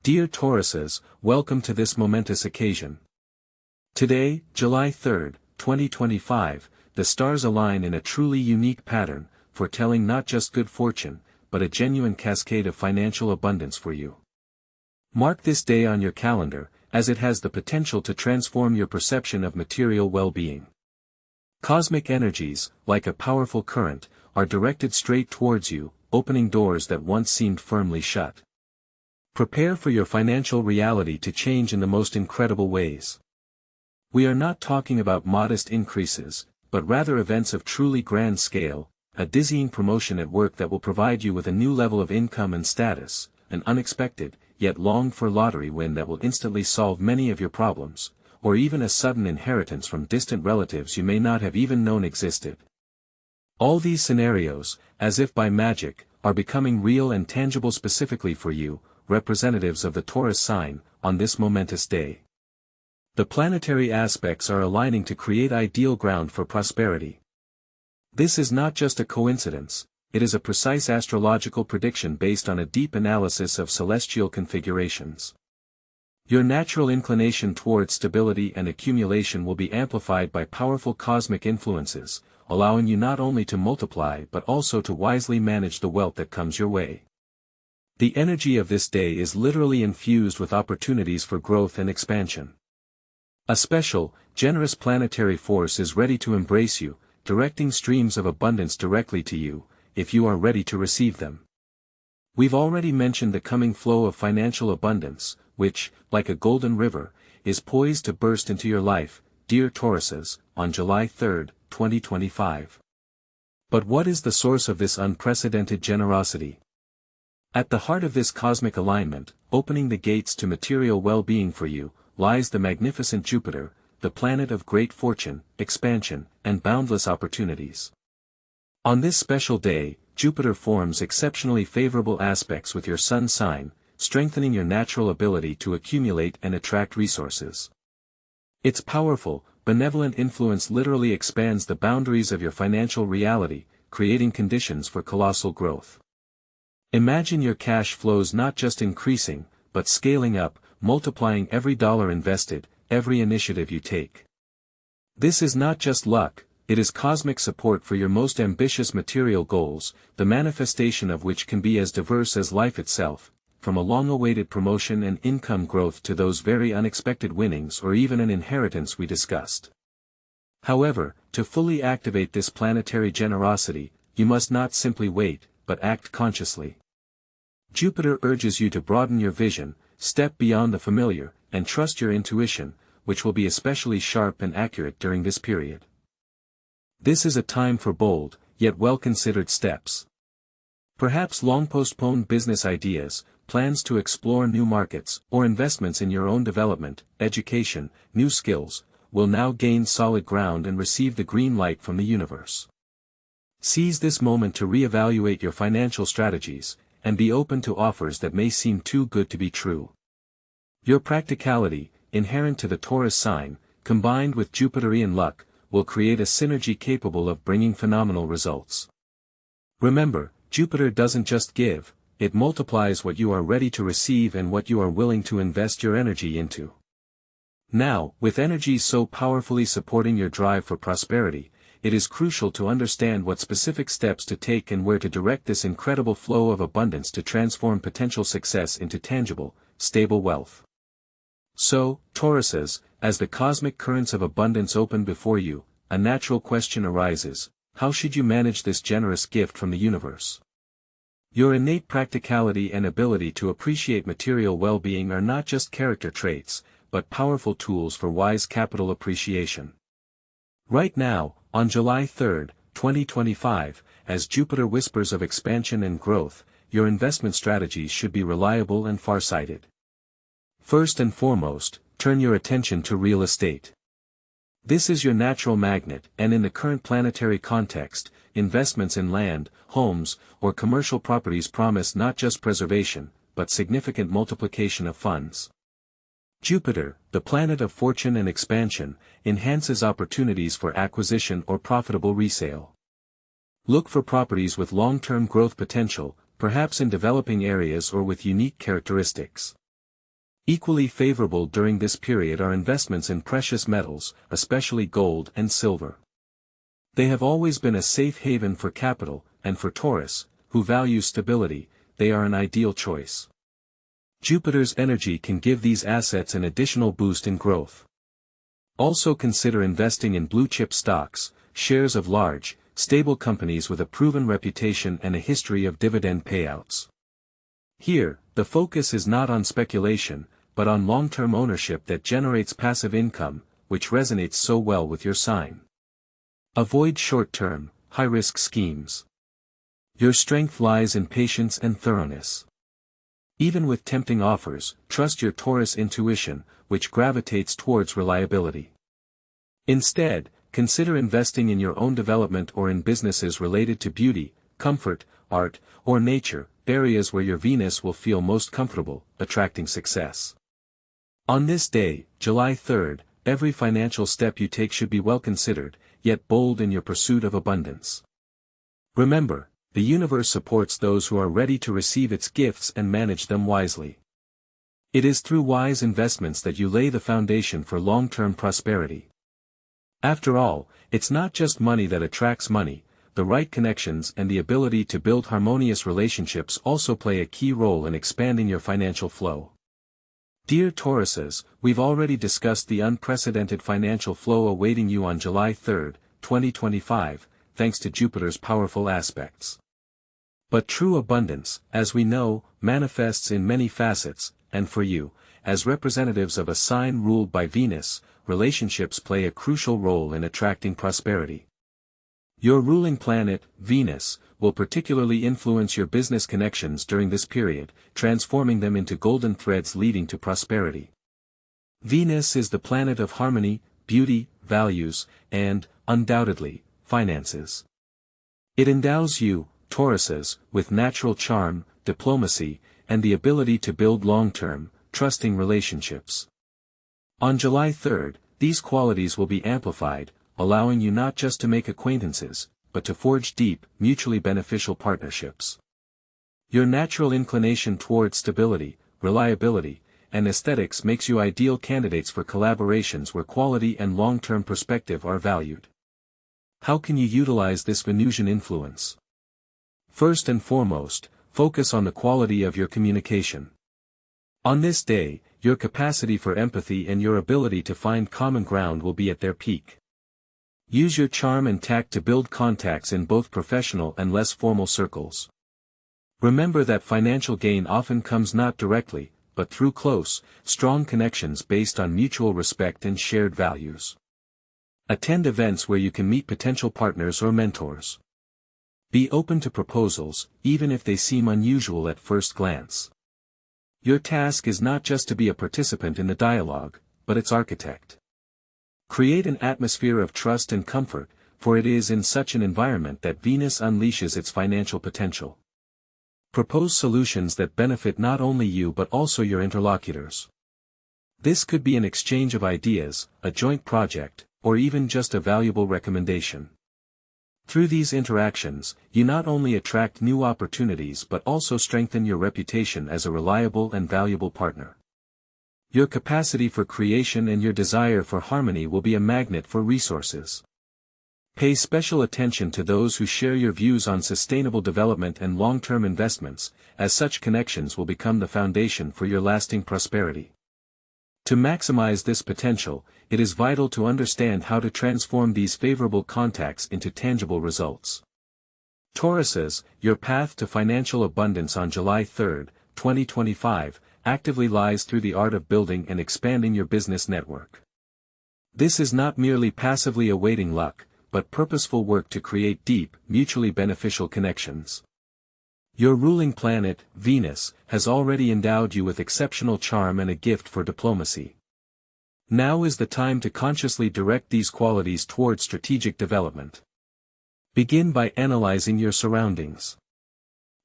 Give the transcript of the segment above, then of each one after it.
Dear Tauruses, welcome to this momentous occasion. Today, July 3, 2025, the stars align in a truly unique pattern, foretelling not just good fortune, but a genuine cascade of financial abundance for you. Mark this day on your calendar, as it has the potential to transform your perception of material well-being. Cosmic energies, like a powerful current, are directed straight towards you, opening doors that once seemed firmly shut. Prepare for your financial reality to change in the most incredible ways. We are not talking about modest increases, but rather events of truly grand scale, a dizzying promotion at work that will provide you with a new level of income and status, an unexpected, yet longed-for lottery win that will instantly solve many of your problems, or even a sudden inheritance from distant relatives you may not have even known existed. All these scenarios, as if by magic, are becoming real and tangible specifically for you, representatives of the Taurus sign, on this momentous day. The planetary aspects are aligning to create ideal ground for prosperity. This is not just a coincidence, it is a precise astrological prediction based on a deep analysis of celestial configurations. Your natural inclination towards stability and accumulation will be amplified by powerful cosmic influences, allowing you not only to multiply but also to wisely manage the wealth that comes your way. The energy of this day is literally infused with opportunities for growth and expansion. A special, generous planetary force is ready to embrace you, directing streams of abundance directly to you, if you are ready to receive them. We've already mentioned the coming flow of financial abundance, which, like a golden river, is poised to burst into your life, dear Tauruses, on July 3, 2025. But what is the source of this unprecedented generosity? At the heart of this cosmic alignment, opening the gates to material well-being for you, lies the magnificent Jupiter, the planet of great fortune, expansion, and boundless opportunities. On this special day, Jupiter forms exceptionally favorable aspects with your sun sign, strengthening your natural ability to accumulate and attract resources. Its powerful, benevolent influence literally expands the boundaries of your financial reality, creating conditions for colossal growth. Imagine your cash flows not just increasing, but scaling up, multiplying every dollar invested, every initiative you take. This is not just luck, it is cosmic support for your most ambitious material goals, the manifestation of which can be as diverse as life itself, from a long-awaited promotion and income growth to those very unexpected winnings or even an inheritance we discussed. However, to fully activate this planetary generosity, you must not simply wait, but act consciously. Jupiter urges you to broaden your vision, step beyond the familiar, and trust your intuition, which will be especially sharp and accurate during this period. This is a time for bold, yet well-considered steps. Perhaps long-postponed business ideas, plans to explore new markets, or investments in your own development, education, new skills, will now gain solid ground and receive the green light from the universe. Seize this moment to re-evaluate your financial strategies, and be open to offers that may seem too good to be true. Your practicality, inherent to the Taurus sign, combined with Jupiterian luck, will create a synergy capable of bringing phenomenal results. Remember, Jupiter doesn't just give, it multiplies what you are ready to receive and what you are willing to invest your energy into. Now, with energies so powerfully supporting your drive for prosperity, it is crucial to understand what specific steps to take and where to direct this incredible flow of abundance to transform potential success into tangible, stable wealth. So, Tauruses, as the cosmic currents of abundance open before you, a natural question arises: how should you manage this generous gift from the universe? Your innate practicality and ability to appreciate material well-being are not just character traits, but powerful tools for wise capital appreciation. Right now, on July 3, 2025, as Jupiter whispers of expansion and growth, your investment strategies should be reliable and far-sighted. First and foremost, turn your attention to real estate. This is your natural magnet, and in the current planetary context, investments in land, homes, or commercial properties promise not just preservation, but significant multiplication of funds. Jupiter, the planet of fortune and expansion, enhances opportunities for acquisition or profitable resale. Look for properties with long-term growth potential, perhaps in developing areas or with unique characteristics. Equally favorable during this period are investments in precious metals, especially gold and silver. They have always been a safe haven for capital, and for Taurus, who values stability, they are an ideal choice. Jupiter's energy can give these assets an additional boost in growth. Also consider investing in blue-chip stocks, shares of large, stable companies with a proven reputation and a history of dividend payouts. Here, the focus is not on speculation, but on long-term ownership that generates passive income, which resonates so well with your sign. Avoid short-term, high-risk schemes. Your strength lies in patience and thoroughness. Even with tempting offers, trust your Taurus intuition, which gravitates towards reliability. Instead, consider investing in your own development or in businesses related to beauty, comfort, art, or nature, areas where your Venus will feel most comfortable, attracting success. On this day, July 3rd, every financial step you take should be well considered, yet bold in your pursuit of abundance. Remember, the universe supports those who are ready to receive its gifts and manage them wisely. It is through wise investments that you lay the foundation for long-term prosperity. After all, it's not just money that attracts money, the right connections and the ability to build harmonious relationships also play a key role in expanding your financial flow. Dear Tauruses, we've already discussed the unprecedented financial flow awaiting you on July 3, 2025, thanks to Jupiter's powerful aspects. But true abundance, as we know, manifests in many facets, and for you, as representatives of a sign ruled by Venus, relationships play a crucial role in attracting prosperity. Your ruling planet, Venus, will particularly influence your business connections during this period, transforming them into golden threads leading to prosperity. Venus is the planet of harmony, beauty, values, and, undoubtedly, finances. It endows you, Tauruses, with natural charm, diplomacy, and the ability to build long-term, trusting relationships. On July 3rd, these qualities will be amplified, allowing you not just to make acquaintances, but to forge deep, mutually beneficial partnerships. Your natural inclination towards stability, reliability, and aesthetics makes you ideal candidates for collaborations where quality and long-term perspective are valued. How can you utilize this Venusian influence? First and foremost, focus on the quality of your communication. On this day, your capacity for empathy and your ability to find common ground will be at their peak. Use your charm and tact to build contacts in both professional and less formal circles. Remember that financial gain often comes not directly, but through close, strong connections based on mutual respect and shared values. Attend events where you can meet potential partners or mentors. Be open to proposals, even if they seem unusual at first glance. Your task is not just to be a participant in the dialogue, but its architect. Create an atmosphere of trust and comfort, for it is in such an environment that Venus unleashes its financial potential. Propose solutions that benefit not only you but also your interlocutors. This could be an exchange of ideas, a joint project, or even just a valuable recommendation. Through these interactions, you not only attract new opportunities but also strengthen your reputation as a reliable and valuable partner. Your capacity for creation and your desire for harmony will be a magnet for resources. Pay special attention to those who share your views on sustainable development and long-term investments, as such connections will become the foundation for your lasting prosperity. To maximize this potential, it is vital to understand how to transform these favorable contacts into tangible results. Tauruses, your path to financial abundance on July 3, 2025, actively lies through the art of building and expanding your business network. This is not merely passively awaiting luck, but purposeful work to create deep, mutually beneficial connections. Your ruling planet, Venus, has already endowed you with exceptional charm and a gift for diplomacy. Now is the time to consciously direct these qualities toward strategic development. Begin by analyzing your surroundings.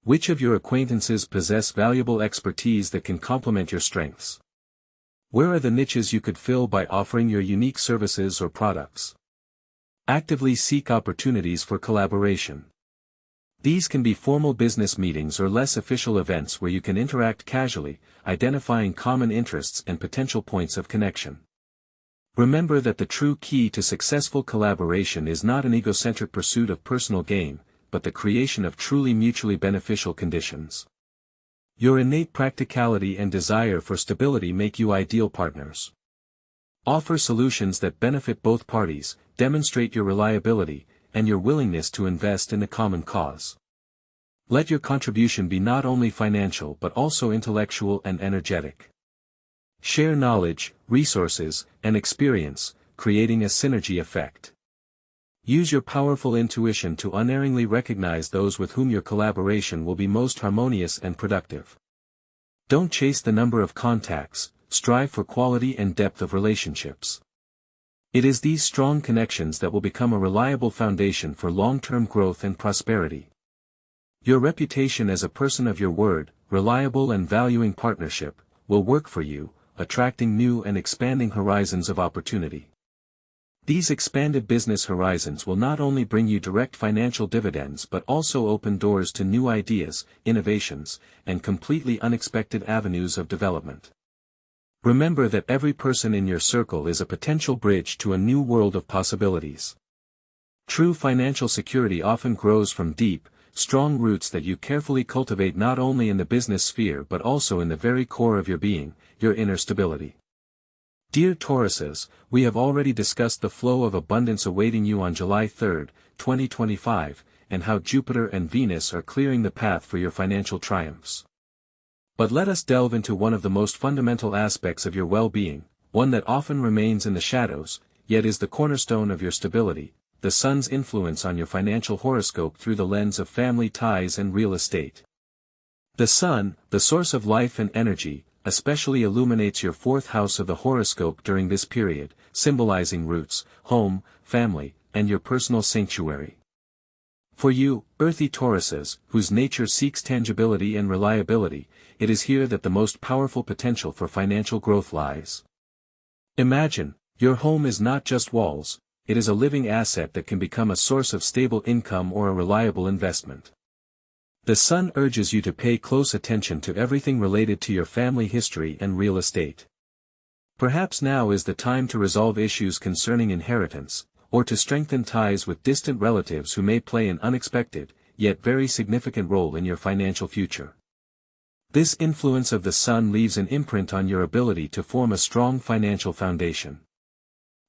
Which of your acquaintances possess valuable expertise that can complement your strengths? Where are the niches you could fill by offering your unique services or products? Actively seek opportunities for collaboration. These can be formal business meetings or less official events where you can interact casually, identifying common interests and potential points of connection. Remember that the true key to successful collaboration is not an egocentric pursuit of personal gain, but the creation of truly mutually beneficial conditions. Your innate practicality and desire for stability make you ideal partners. Offer solutions that benefit both parties, demonstrate your reliability, and your willingness to invest in a common cause. Let your contribution be not only financial but also intellectual and energetic. Share knowledge, resources, and experience, creating a synergy effect. Use your powerful intuition to unerringly recognize those with whom your collaboration will be most harmonious and productive. Don't chase the number of contacts, strive for quality and depth of relationships. It is these strong connections that will become a reliable foundation for long-term growth and prosperity. Your reputation as a person of your word, reliable and valuing partnership, will work for you, attracting new and expanding horizons of opportunity. These expanded business horizons will not only bring you direct financial dividends but also open doors to new ideas, innovations, and completely unexpected avenues of development. Remember that every person in your circle is a potential bridge to a new world of possibilities. True financial security often grows from deep, strong roots that you carefully cultivate not only in the business sphere but also in the very core of your being, your inner stability. Dear Tauruses, we have already discussed the flow of abundance awaiting you on July 3, 2025, and how Jupiter and Venus are clearing the path for your financial triumphs. But let us delve into one of the most fundamental aspects of your well-being, one that often remains in the shadows, yet is the cornerstone of your stability, the sun's influence on your financial horoscope through the lens of family ties and real estate. The sun, the source of life and energy, especially illuminates your fourth house of the horoscope during this period, symbolizing roots, home, family, and your personal sanctuary. For you, earthy Tauruses, whose nature seeks tangibility and reliability, it is here that the most powerful potential for financial growth lies. Imagine, your home is not just walls, it is a living asset that can become a source of stable income or a reliable investment. The sun urges you to pay close attention to everything related to your family history and real estate. Perhaps now is the time to resolve issues concerning inheritance, or to strengthen ties with distant relatives who may play an unexpected, yet very significant role in your financial future. This influence of the sun leaves an imprint on your ability to form a strong financial foundation.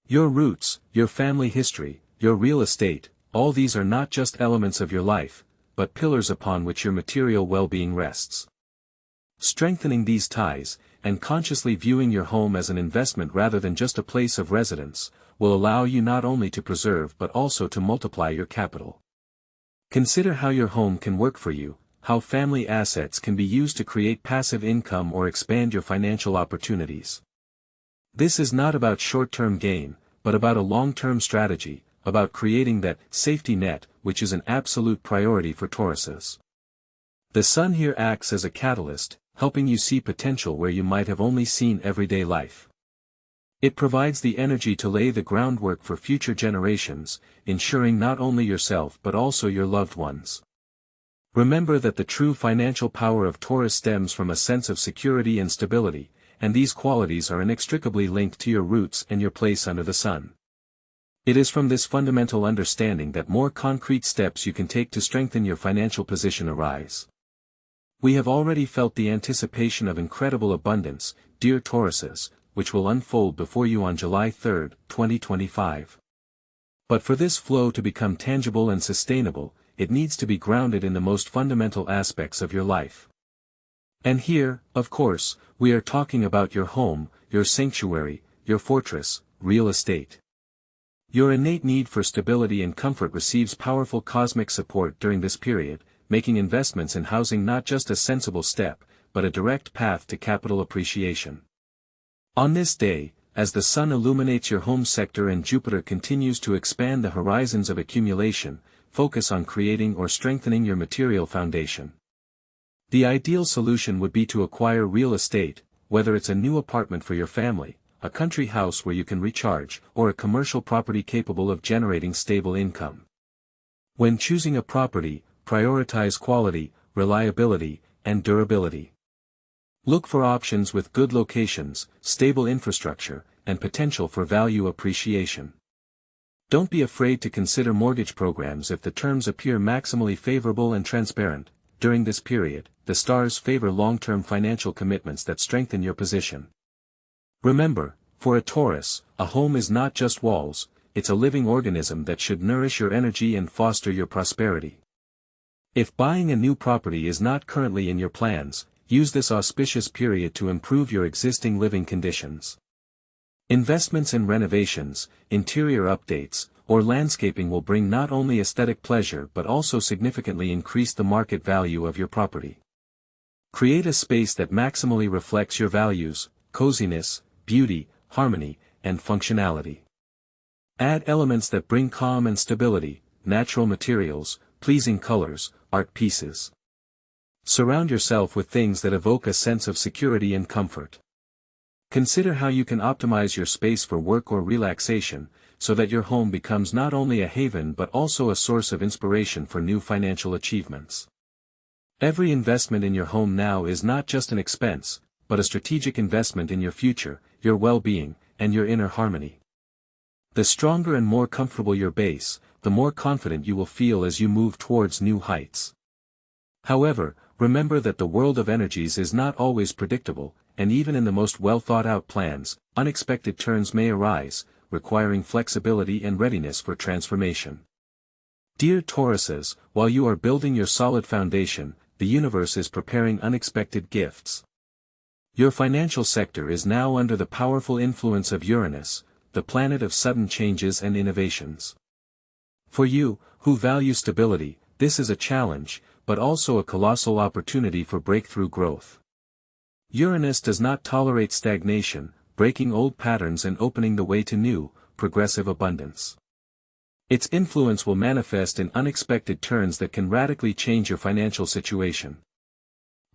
Your roots, your family history, your real estate, all these are not just elements of your life, but pillars upon which your material well-being rests. Strengthening these ties, and consciously viewing your home as an investment rather than just a place of residence, will allow you not only to preserve but also to multiply your capital. Consider how your home can work for you, how family assets can be used to create passive income or expand your financial opportunities. This is not about short-term gain, but about a long-term strategy, about creating that safety net, which is an absolute priority for Tauruses. The sun here acts as a catalyst, helping you see potential where you might have only seen everyday life. It provides the energy to lay the groundwork for future generations, ensuring not only yourself but also your loved ones. Remember that the true financial power of Taurus stems from a sense of security and stability, and these qualities are inextricably linked to your roots and your place under the sun. It is from this fundamental understanding that more concrete steps you can take to strengthen your financial position arise. We have already felt the anticipation of incredible abundance, dear Tauruses, which will unfold before you on July 3, 2025. But for this flow to become tangible and sustainable, it needs to be grounded in the most fundamental aspects of your life. And here, of course, we are talking about your home, your sanctuary, your fortress, real estate. Your innate need for stability and comfort receives powerful cosmic support during this period, making investments in housing not just a sensible step, but a direct path to capital appreciation. On this day, as the sun illuminates your home sector and Jupiter continues to expand the horizons of accumulation, focus on creating or strengthening your material foundation. The ideal solution would be to acquire real estate, whether it's a new apartment for your family, a country house where you can recharge, or a commercial property capable of generating stable income. When choosing a property, prioritize quality, reliability, and durability. Look for options with good locations, stable infrastructure, and potential for value appreciation. Don't be afraid to consider mortgage programs if the terms appear maximally favorable and transparent. During this period, the stars favor long-term financial commitments that strengthen your position. Remember, for a Taurus, a home is not just walls, it's a living organism that should nourish your energy and foster your prosperity. If buying a new property is not currently in your plans, use this auspicious period to improve your existing living conditions. Investments in renovations, interior updates, or landscaping will bring not only aesthetic pleasure but also significantly increase the market value of your property. Create a space that maximally reflects your values, coziness, beauty, harmony, and functionality. Add elements that bring calm and stability, natural materials, pleasing colors, art pieces. Surround yourself with things that evoke a sense of security and comfort. Consider how you can optimize your space for work or relaxation, so that your home becomes not only a haven but also a source of inspiration for new financial achievements. Every investment in your home now is not just an expense, but a strategic investment in your future, your well-being, and your inner harmony. The stronger and more comfortable your base, the more confident you will feel as you move towards new heights. However, remember that the world of energies is not always predictable, and even in the most well-thought-out plans, unexpected turns may arise, requiring flexibility and readiness for transformation. Dear Tauruses, while you are building your solid foundation, the universe is preparing unexpected gifts. Your financial sector is now under the powerful influence of Uranus, the planet of sudden changes and innovations. For you, who value stability, this is a challenge, but also a colossal opportunity for breakthrough growth. Uranus does not tolerate stagnation, breaking old patterns and opening the way to new, progressive abundance. Its influence will manifest in unexpected turns that can radically change your financial situation.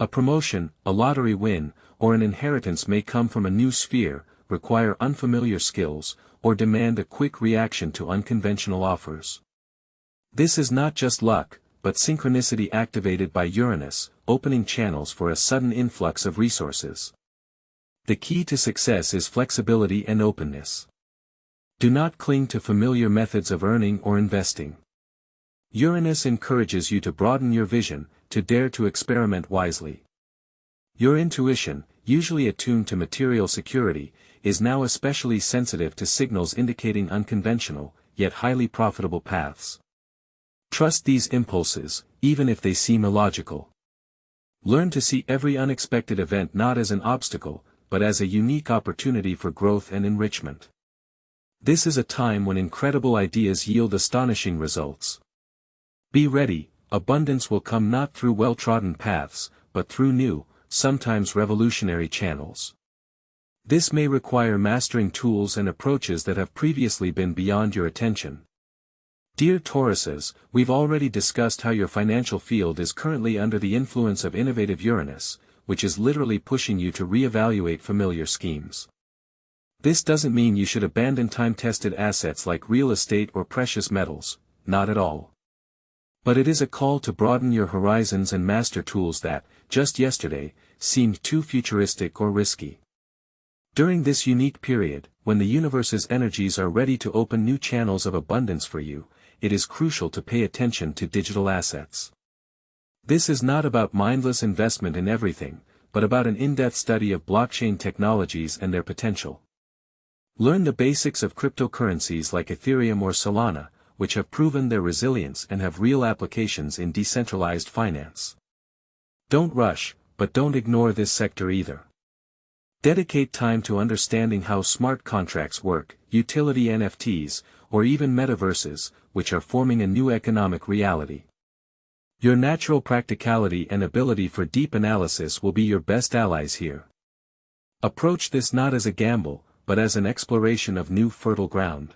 A promotion, a lottery win, or an inheritance may come from a new sphere, require unfamiliar skills, or demand a quick reaction to unconventional offers. This is not just luck, but synchronicity activated by Uranus, opening channels for a sudden influx of resources. The key to success is flexibility and openness. Do not cling to familiar methods of earning or investing. Uranus encourages you to broaden your vision, to dare to experiment wisely. Your intuition, usually attuned to material security, is now especially sensitive to signals indicating unconventional, yet highly profitable paths. Trust these impulses, even if they seem illogical. Learn to see every unexpected event not as an obstacle, but as a unique opportunity for growth and enrichment. This is a time when incredible ideas yield astonishing results. Be ready, abundance will come not through well-trodden paths, but through new, sometimes revolutionary channels. This may require mastering tools and approaches that have previously been beyond your attention. Dear Tauruses, we've already discussed how your financial field is currently under the influence of innovative Uranus, which is literally pushing you to reevaluate familiar schemes. This doesn't mean you should abandon time-tested assets like real estate or precious metals, not at all. But it is a call to broaden your horizons and master tools that, just yesterday, seemed too futuristic or risky. During this unique period, when the universe's energies are ready to open new channels of abundance for you, it is crucial to pay attention to digital assets. This is not about mindless investment in everything, but about an in-depth study of blockchain technologies and their potential. Learn the basics of cryptocurrencies like Ethereum or Solana, which have proven their resilience and have real applications in decentralized finance. Don't rush, but don't ignore this sector either. Dedicate time to understanding how smart contracts work, utility NFTs, or even metaverses, which are forming a new economic reality. Your natural practicality and ability for deep analysis will be your best allies here. Approach this not as a gamble, but as an exploration of new fertile ground.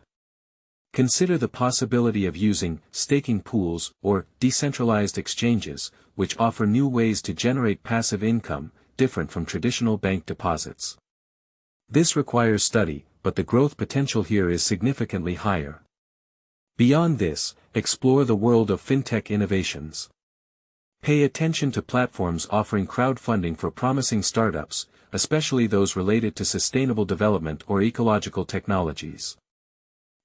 Consider the possibility of using staking pools or decentralized exchanges, which offer new ways to generate passive income, different from traditional bank deposits. This requires study, but the growth potential here is significantly higher. Beyond this, explore the world of fintech innovations. Pay attention to platforms offering crowdfunding for promising startups, especially those related to sustainable development or ecological technologies.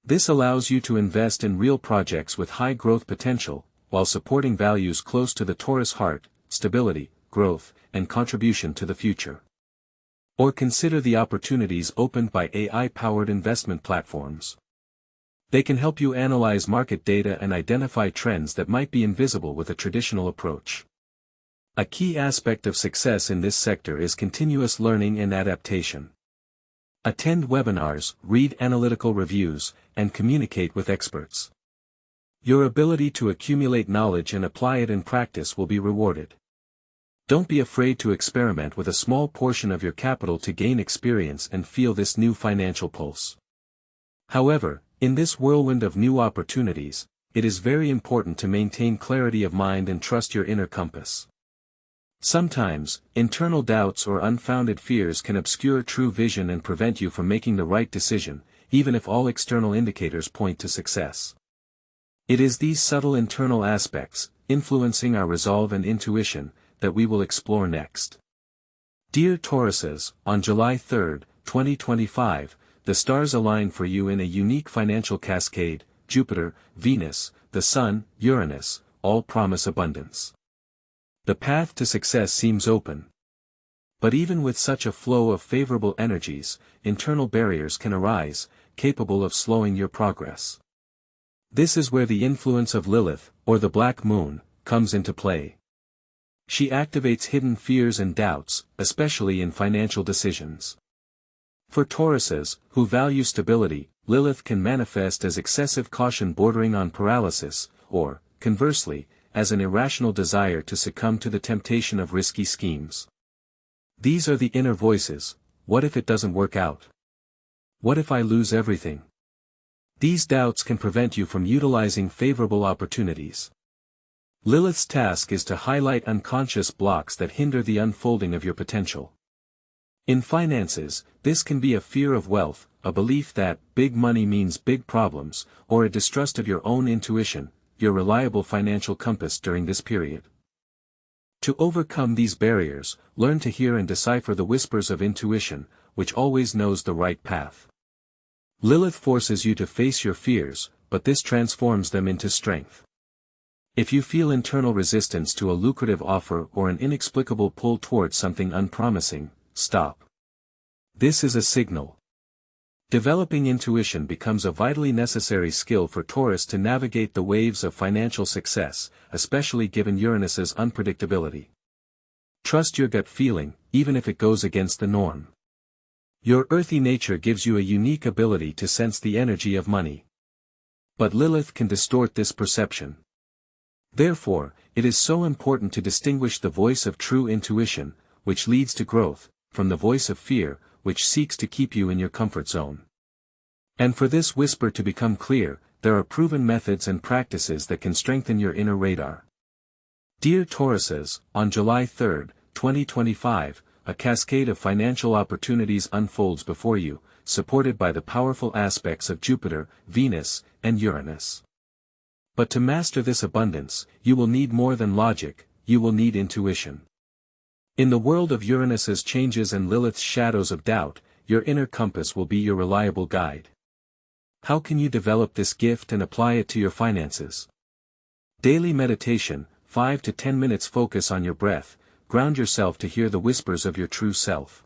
This allows you to invest in real projects with high growth potential, while supporting values close to the Taurus heart: stability, growth, and contribution to the future. Or consider the opportunities opened by AI-powered investment platforms. They can help you analyze market data and identify trends that might be invisible with a traditional approach. A key aspect of success in this sector is continuous learning and adaptation. Attend webinars, read analytical reviews, and communicate with experts. Your ability to accumulate knowledge and apply it in practice will be rewarded. Don't be afraid to experiment with a small portion of your capital to gain experience and feel this new financial pulse. However, in this whirlwind of new opportunities, it is very important to maintain clarity of mind and trust your inner compass. Sometimes, internal doubts or unfounded fears can obscure true vision and prevent you from making the right decision, even if all external indicators point to success. It is these subtle internal aspects, influencing our resolve and intuition, that we will explore next. Dear Tauruses, on July 3, 2025, the stars align for you in a unique financial cascade. Jupiter, Venus, the Sun, Uranus, all promise abundance. The path to success seems open. But even with such a flow of favorable energies, internal barriers can arise, capable of slowing your progress. This is where the influence of Lilith, or the Black Moon, comes into play. She activates hidden fears and doubts, especially in financial decisions. For Tauruses, who value stability, Lilith can manifest as excessive caution bordering on paralysis, or, conversely, as an irrational desire to succumb to the temptation of risky schemes. These are the inner voices: what if it doesn't work out? What if I lose everything? These doubts can prevent you from utilizing favorable opportunities. Lilith's task is to highlight unconscious blocks that hinder the unfolding of your potential. In finances, this can be a fear of wealth, a belief that big money means big problems, or a distrust of your own intuition, your reliable financial compass during this period. To overcome these barriers, learn to hear and decipher the whispers of intuition, which always knows the right path. Lilith forces you to face your fears, but this transforms them into strength. If you feel internal resistance to a lucrative offer or an inexplicable pull towards something unpromising, stop. This is a signal. Developing intuition becomes a vitally necessary skill for Taurus to navigate the waves of financial success, especially given Uranus's unpredictability. Trust your gut feeling, even if it goes against the norm. Your earthy nature gives you a unique ability to sense the energy of money. But Lilith can distort this perception. Therefore, it is so important to distinguish the voice of true intuition, which leads to growth, from the voice of fear, which seeks to keep you in your comfort zone. And for this whisper to become clear, there are proven methods and practices that can strengthen your inner radar. Dear Tauruses, on July 3, 2025, a cascade of financial opportunities unfolds before you, supported by the powerful aspects of Jupiter, Venus, and Uranus. But to master this abundance, you will need more than logic, you will need intuition. In the world of Uranus's changes and Lilith's shadows of doubt, your inner compass will be your reliable guide. How can you develop this gift and apply it to your finances? Daily meditation, 5 to 10 minutes focus on your breath, ground yourself to hear the whispers of your true self.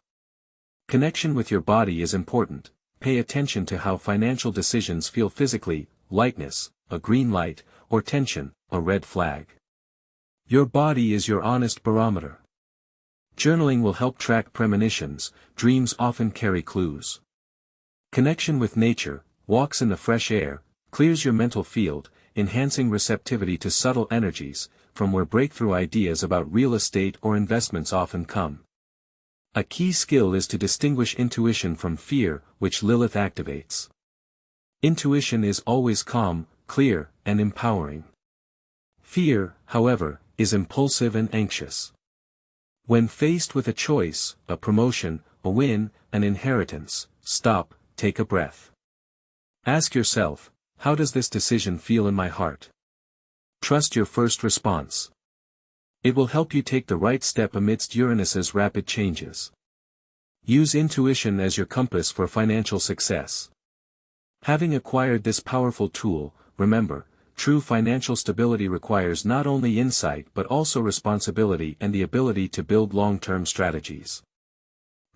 Connection with your body is important. Pay attention to how financial decisions feel physically: lightness, a green light, or tension, a red flag. Your body is your honest barometer. Journaling will help track premonitions. Dreams often carry clues. Connection with nature, walks in the fresh air, clears your mental field, enhancing receptivity to subtle energies, from where breakthrough ideas about real estate or investments often come. A key skill is to distinguish intuition from fear, which Lilith activates. Intuition is always calm, clear, and empowering. Fear, however, is impulsive and anxious. When faced with a choice, a promotion, a win, an inheritance, stop, take a breath. Ask yourself, how does this decision feel in my heart? Trust your first response. It will help you take the right step amidst Uranus's rapid changes. Use intuition as your compass for financial success. Having acquired this powerful tool, remember, true financial stability requires not only insight but also responsibility and the ability to build long-term strategies.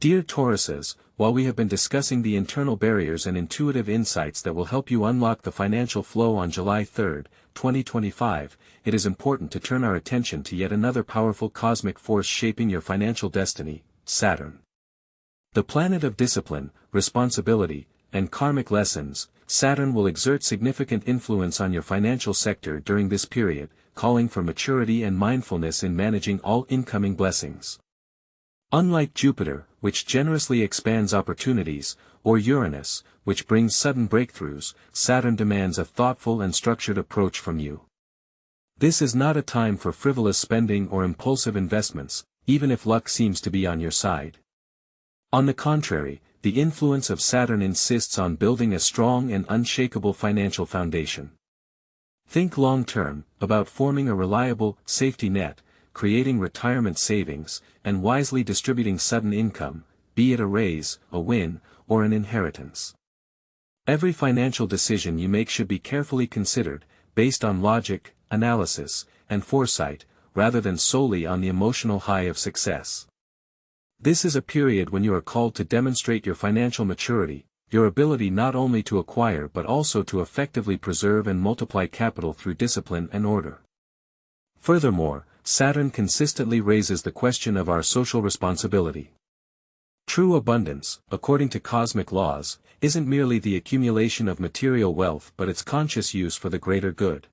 Dear Tauruses, while we have been discussing the internal barriers and intuitive insights that will help you unlock the financial flow on July 3, 2025, it is important to turn our attention to yet another powerful cosmic force shaping your financial destiny, Saturn. The planet of discipline, responsibility, and karmic lessons, Saturn will exert significant influence on your financial sector during this period, calling for maturity and mindfulness in managing all incoming blessings. Unlike Jupiter, which generously expands opportunities, or Uranus, which brings sudden breakthroughs, Saturn demands a thoughtful and structured approach from you. This is not a time for frivolous spending or impulsive investments, even if luck seems to be on your side. On the contrary, the influence of Saturn insists on building a strong and unshakable financial foundation. Think long-term, about forming a reliable safety net, creating retirement savings, and wisely distributing sudden income, be it a raise, a win, or an inheritance. Every financial decision you make should be carefully considered, based on logic, analysis, and foresight, rather than solely on the emotional high of success. This is a period when you are called to demonstrate your financial maturity, your ability not only to acquire but also to effectively preserve and multiply capital through discipline and order. Furthermore, Saturn consistently raises the question of our social responsibility. True abundance, according to cosmic laws, isn't merely the accumulation of material wealth but its conscious use for the greater good.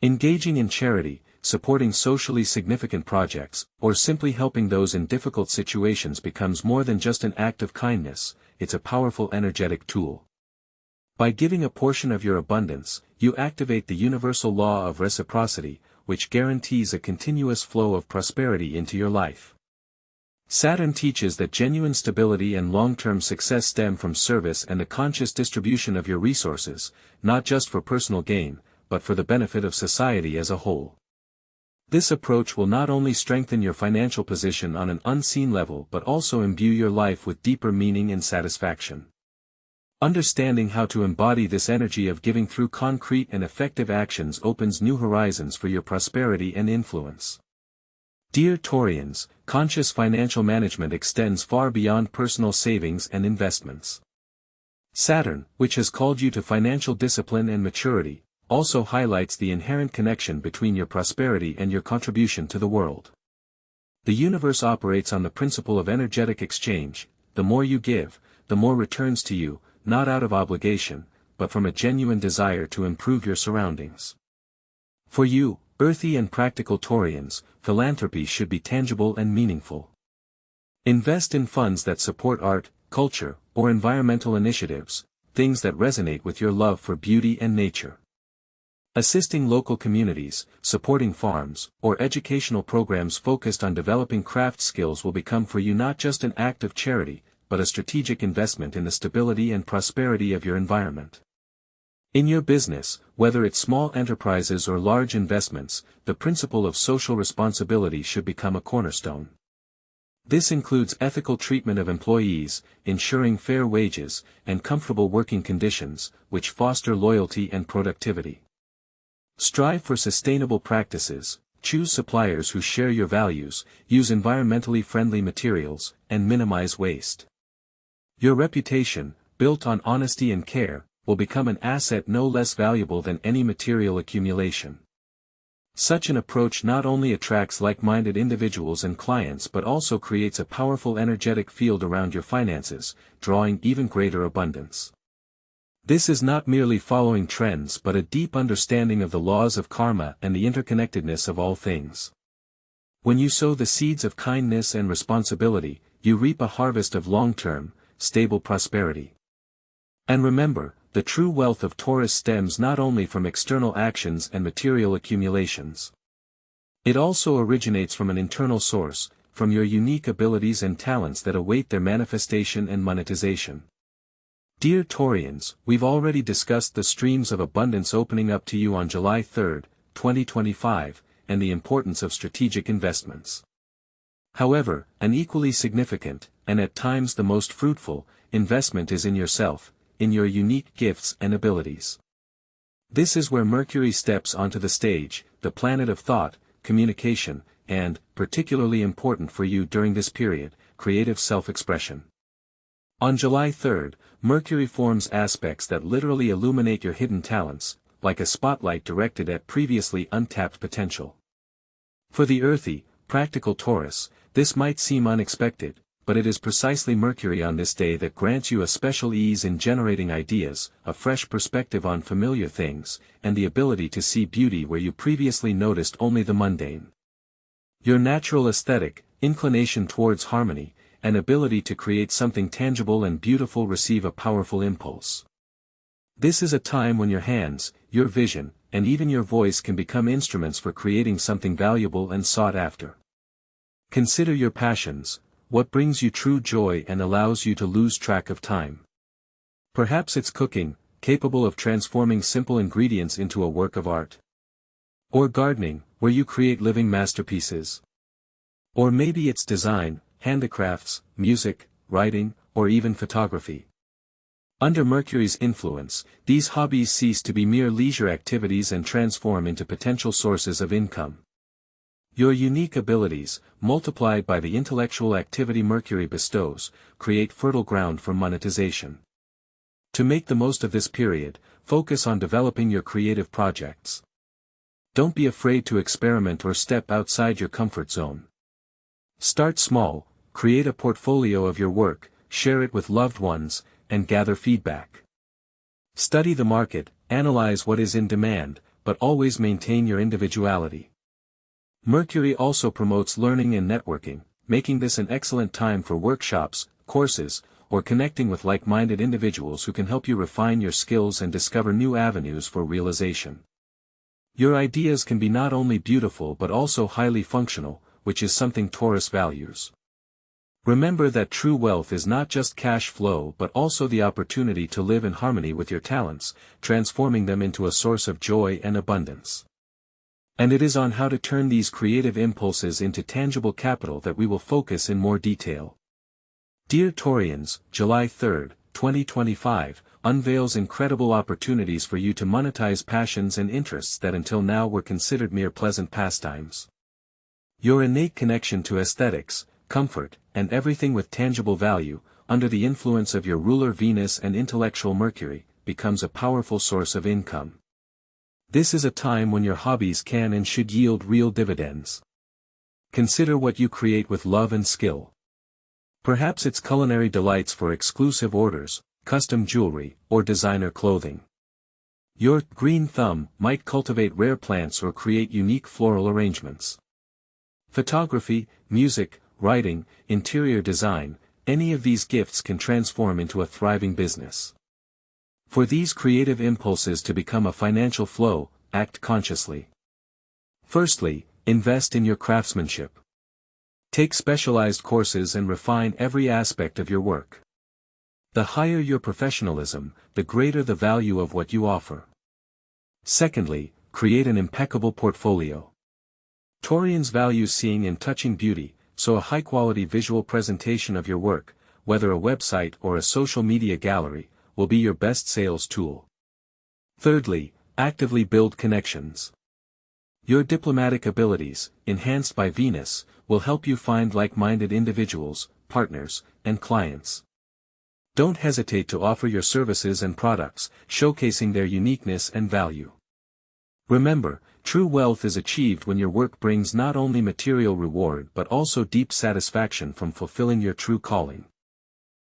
Engaging in charity, supporting socially significant projects, or simply helping those in difficult situations becomes more than just an act of kindness, it's a powerful energetic tool. By giving a portion of your abundance, you activate the universal law of reciprocity, which guarantees a continuous flow of prosperity into your life. Saturn teaches that genuine stability and long-term success stem from service and the conscious distribution of your resources, not just for personal gain, but for the benefit of society as a whole. This approach will not only strengthen your financial position on an unseen level but also imbue your life with deeper meaning and satisfaction. Understanding how to embody this energy of giving through concrete and effective actions opens new horizons for your prosperity and influence. Dear Taurians, conscious financial management extends far beyond personal savings and investments. Saturn, which has called you to financial discipline and maturity, also highlights the inherent connection between your prosperity and your contribution to the world. The universe operates on the principle of energetic exchange: the more you give, the more returns to you, not out of obligation, but from a genuine desire to improve your surroundings. For you, earthy and practical Taurians, philanthropy should be tangible and meaningful. Invest in funds that support art, culture, or environmental initiatives, things that resonate with your love for beauty and nature. Assisting local communities, supporting farms, or educational programs focused on developing craft skills will become for you not just an act of charity, but a strategic investment in the stability and prosperity of your environment. In your business, whether it's small enterprises or large investments, the principle of social responsibility should become a cornerstone. This includes ethical treatment of employees, ensuring fair wages, and comfortable working conditions, which foster loyalty and productivity. Strive for sustainable practices, choose suppliers who share your values, use environmentally friendly materials, and minimize waste. Your reputation, built on honesty and care, will become an asset no less valuable than any material accumulation. Such an approach not only attracts like-minded individuals and clients but also creates a powerful energetic field around your finances, drawing even greater abundance. This is not merely following trends but a deep understanding of the laws of karma and the interconnectedness of all things. When you sow the seeds of kindness and responsibility, you reap a harvest of long-term, stable prosperity. And remember, the true wealth of Taurus stems not only from external actions and material accumulations. It also originates from an internal source, from your unique abilities and talents that await their manifestation and monetization. Dear Taurians, we've already discussed the streams of abundance opening up to you on July 3, 2025, and the importance of strategic investments. However, an equally significant, and at times the most fruitful, investment is in yourself, in your unique gifts and abilities. This is where Mercury steps onto the stage, the planet of thought, communication, and, particularly important for you during this period, creative self-expression. On July 3rd, Mercury forms aspects that literally illuminate your hidden talents, like a spotlight directed at previously untapped potential. For the earthy, practical Taurus, this might seem unexpected, but it is precisely Mercury on this day that grants you a special ease in generating ideas, a fresh perspective on familiar things, and the ability to see beauty where you previously noticed only the mundane. Your natural aesthetic, inclination towards harmony, and ability to create something tangible and beautiful receive a powerful impulse. This is a time when your hands, your vision, and even your voice can become instruments for creating something valuable and sought after. Consider your passions, what brings you true joy and allows you to lose track of time. Perhaps it's cooking, capable of transforming simple ingredients into a work of art. Or gardening, where you create living masterpieces. Or maybe it's design, handicrafts, music, writing, or even photography. Under Mercury's influence, these hobbies cease to be mere leisure activities and transform into potential sources of income. Your unique abilities, multiplied by the intellectual activity Mercury bestows, create fertile ground for monetization. To make the most of this period, focus on developing your creative projects. Don't be afraid to experiment or step outside your comfort zone. Start small, create a portfolio of your work, share it with loved ones, and gather feedback. Study the market, analyze what is in demand, but always maintain your individuality. Mercury also promotes learning and networking, making this an excellent time for workshops, courses, or connecting with like-minded individuals who can help you refine your skills and discover new avenues for realization. Your ideas can be not only beautiful but also highly functional, which is something Taurus values. Remember that true wealth is not just cash flow but also the opportunity to live in harmony with your talents, transforming them into a source of joy and abundance. And it is on how to turn these creative impulses into tangible capital that we will focus in more detail. Dear Taurians, July 3rd, 2025, unveils incredible opportunities for you to monetize passions and interests that until now were considered mere pleasant pastimes. Your innate connection to aesthetics, comfort, and everything with tangible value, under the influence of your ruler Venus and intellectual Mercury, becomes a powerful source of income. This is a time when your hobbies can and should yield real dividends. Consider what you create with love and skill. Perhaps it's culinary delights for exclusive orders, custom jewelry, or designer clothing. Your green thumb might cultivate rare plants or create unique floral arrangements. Photography, music, writing, interior design, any of these gifts can transform into a thriving business. For these creative impulses to become a financial flow, act consciously. Firstly, invest in your craftsmanship. Take specialized courses and refine every aspect of your work. The higher your professionalism, the greater the value of what you offer. Secondly, create an impeccable portfolio. Taurians value seeing and touching beauty, so a high-quality visual presentation of your work, whether a website or a social media gallery, will be your best sales tool. Thirdly, actively build connections. Your diplomatic abilities, enhanced by Venus, will help you find like-minded individuals, partners, and clients. Don't hesitate to offer your services and products, showcasing their uniqueness and value. Remember, true wealth is achieved when your work brings not only material reward but also deep satisfaction from fulfilling your true calling.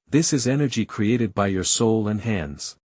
This is energy created by your soul and hands.